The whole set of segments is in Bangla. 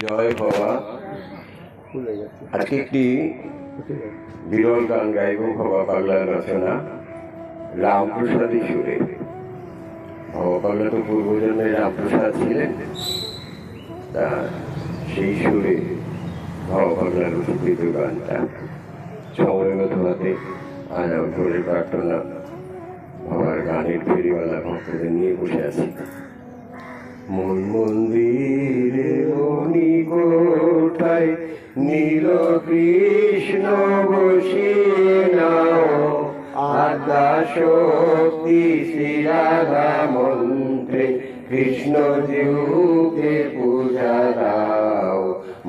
জয় বাবা। আজকে একটি বিরল গান গাইব, বাবা পাগলার রচনা, রামপ্রসাদী সুরে। বাবা পাগলা তো পূর্বজন্মে রামপ্রসাদ ছিলেন, তা সেই সুরে বাবা পাগলার রচিত গানটা সময়গত হাতে আজ ভোরের প্রার্থনা বাবার গানের ফেরিওয়ালা ভক্তদের নিয়ে বসে আছি। মন মন্দিরে মণি কোঠায় নীল কৃষ্ণ বসিয়ে নাও, আদ্যা শক্তি শ্রী রাধা মন্ত্রে কৃষ্ণ জিউকে পূজা দাও।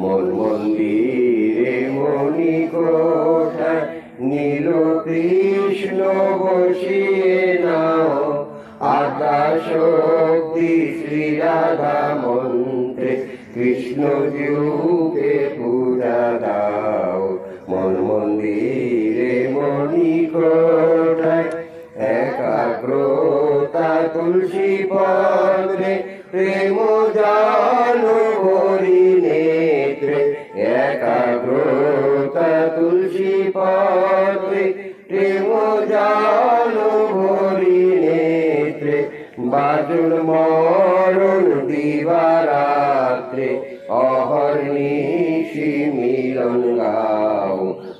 মন মন্দিরে মণি কোঠায় নীল কৃষ্ণ বসিয়ে নাও, আদ্যা শক্তি শ্রী রাধা মন্ত্রে কৃষ্ণ জিউকে পূজা দাও। মন মন্দিরে মণি কোঠায় একাগ্রতা তুলসী পত্রে প্রেম জাল ভরি নেত্রে, একাগ্রতা তুলসী পত্রে প্রেম জাল ভরি নেত্রে, বাজুর মরণ দিবারাত্রে অহর্নিশি মিলন গাও।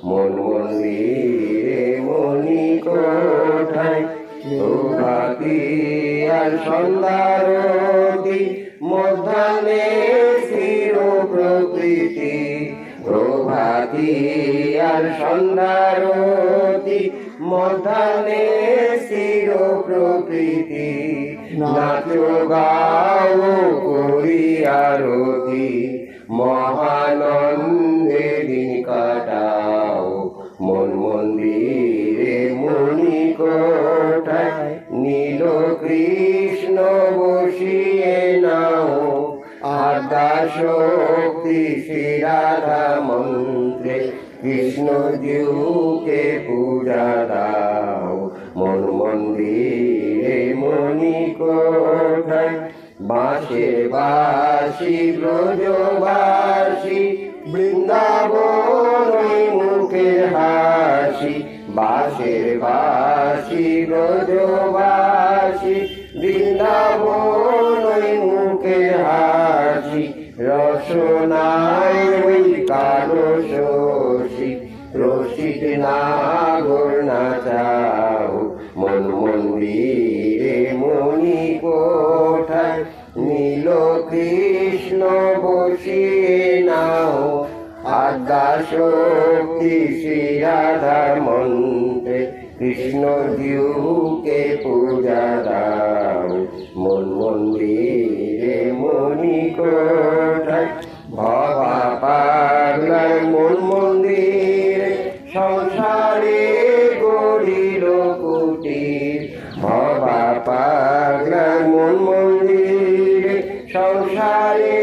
মন মন্দিরে মণি কোঠায় প্রভাতী আর সন্ধ্যারতি, মধ্যাহ্নে স্থির প্রকৃতি। প্রভাতী আর সন্ধ্যারতি, মধ্যাহ্নে স্থির প্রকৃতি। নাচো গাও করি আরতি, মহানন্দে দিন কাটাও। মন মন্দিরে মণি কোঠায় নীল কৃষ্ণ বসিয়ে নাও, আদ্যা শক্তি শ্রী রাধা মন্ত্রে কৃষ্ণ জিউকে পূজা দাও। মন মন্দিরে মণি কোঠায় বাঁশের বাসি ব্রজবাসী, বৃন্দাবন মুখের হাসি। বাঁশের বাসি ব্রজবাসী, বৃন্দাবন মুখের হাসি। রসনায় ওই কালো শশী, রসিক নাগর নাচাও। মন মন্দিরে মণি কোঠায় নীল কৃষ্ণ বসিয়ে নাও, আদ্যা শক্তি শ্রী রাধা মন্ত্রে কৃষ্ণ জিউকে পূজা দাও। মন মন্দিরে মণি কোঠায় ভবা পাগলার মন মন্দিরে সংসারে গড়িল কুটির। ভবা পাগলার মন মন্দিরে সংসারে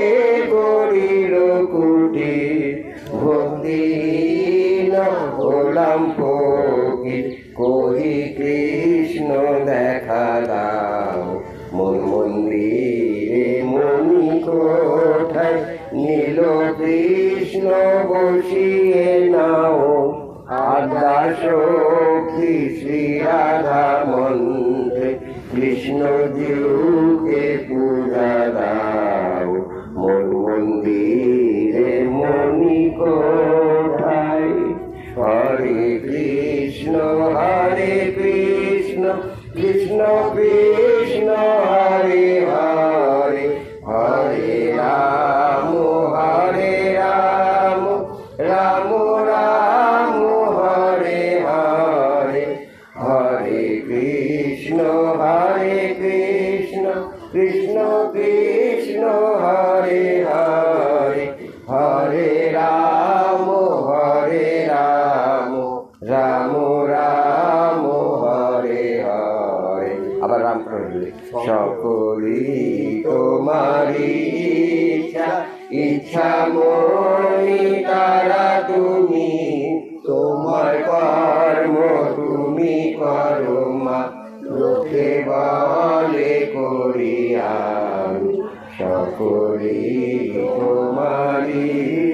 গড়িল কুটির। ভক্তিহীন হলাম ফকির, কহি কৃষ্ণ দেখা দাও। মন মন্দিরে মণি কোঠায় নীল কৃষ্ণ বসিয়ে নাও, আদ্যা শক্তি শ্রী রাধা মন্ত্রে কৃষ্ণ জিউকে পূজা দাও। মন মন্দিরে মণি কোঠায় হরে কৃষ্ণ কৃষ্ণ কৃষ্ণ হরে হরে, হরে রাম রাম রাম হরে হরে। হরে কৃষ্ণ কৃষ্ণ কৃষ্ণ হরে হরে, হরে রাম রাম রাম হরে হরে। আবার রাম প্রভু। সকলি তোমারি ইচ্ছা মনি তারা তুমি, তোমার কর্ম তুমি করো মা, লোকে বলে করিয়া সকলি তোমার করি